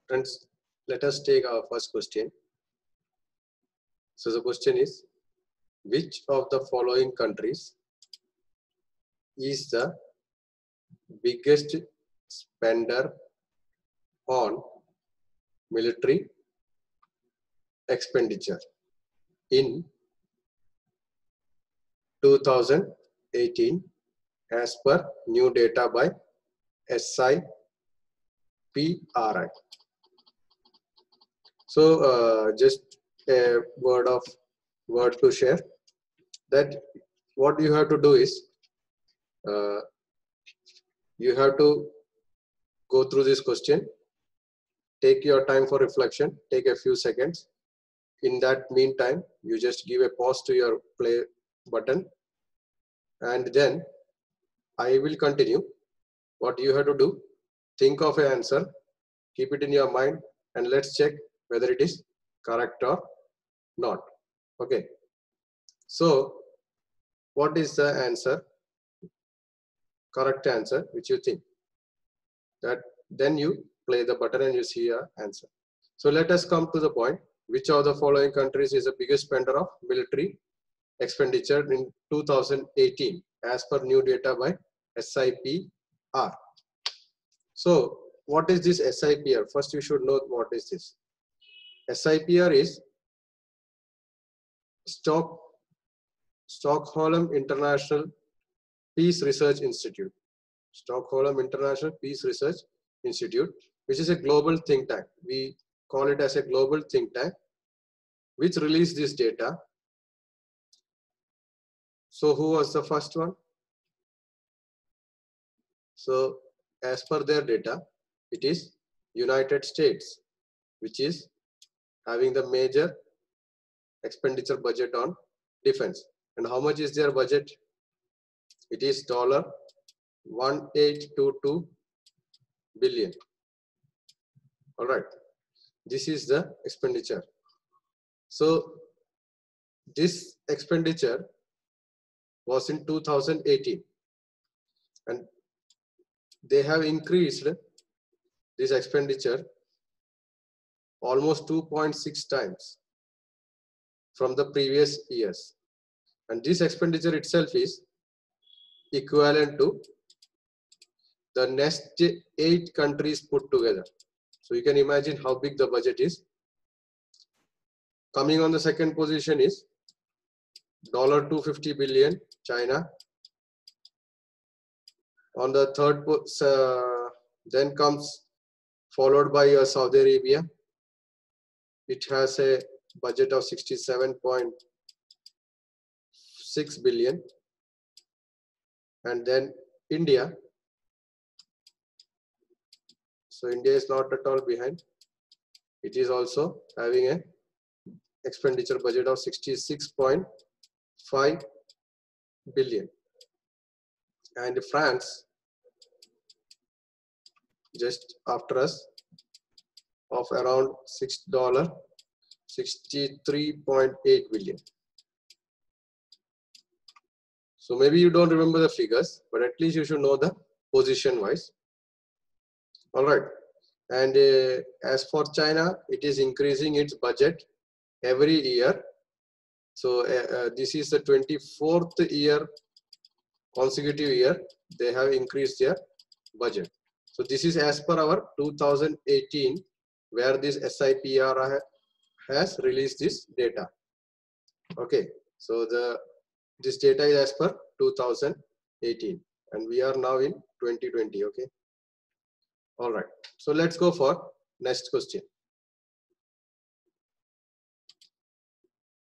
Friends, let us take our first question. So the question is, which of the following countries is the biggest spender on military expenditure in 2018 as per new data by SIPRI? So just a word to share that what you have to do is you have to go through this question, take your time for reflection, take a few seconds. In that meantime, you just give a pause to your play button, and then I will continue. What you have to do, think of an answer, keep it in your mind, and let's check whether it is correct or not. Okay. So what is the answer? Correct answer, which you think. That then you play the button and you see your answer. So let us come to the point. Which of the following countries is the biggest spender of military expenditure in 2018 as per new data by SIPR? So what is this SIPR? First you should know what is this. SIPR is Stockholm International Peace Research Institute. Stockholm International Peace Research Institute, which is a global think tank. We call it as a global think tank, which released this data. So who was the first one? So as per their data, it is United States, which is having the major expenditure budget on defense. And how much is their budget? It is $1822 billion. All right, this is the expenditure. So this expenditure was in 2018, and they have increased this expenditure almost 2.6 times from the previous years. And this expenditure itself is equivalent to the next 8 countries put together. So you can imagine how big the budget is. Coming on the second position is $250 billion, China. On the third, then comes followed by Saudi Arabia. It has a budget of 67.6 billion. And then India. So India is not at all behind. It is also having a expenditure budget of 66.5 billion. And France, just after us, of around $63.8 billion. So maybe you don't remember the figures, but at least you should know the position wise. All right. And as for China, it is increasing its budget every year. So this is the 24th year, consecutive year, they have increased their budget. So this is as per our 2018, where this SIPR has released this data. Okay, so this data is as per 2018, and we are now in 2020. Okay. All right. So let's go for next question.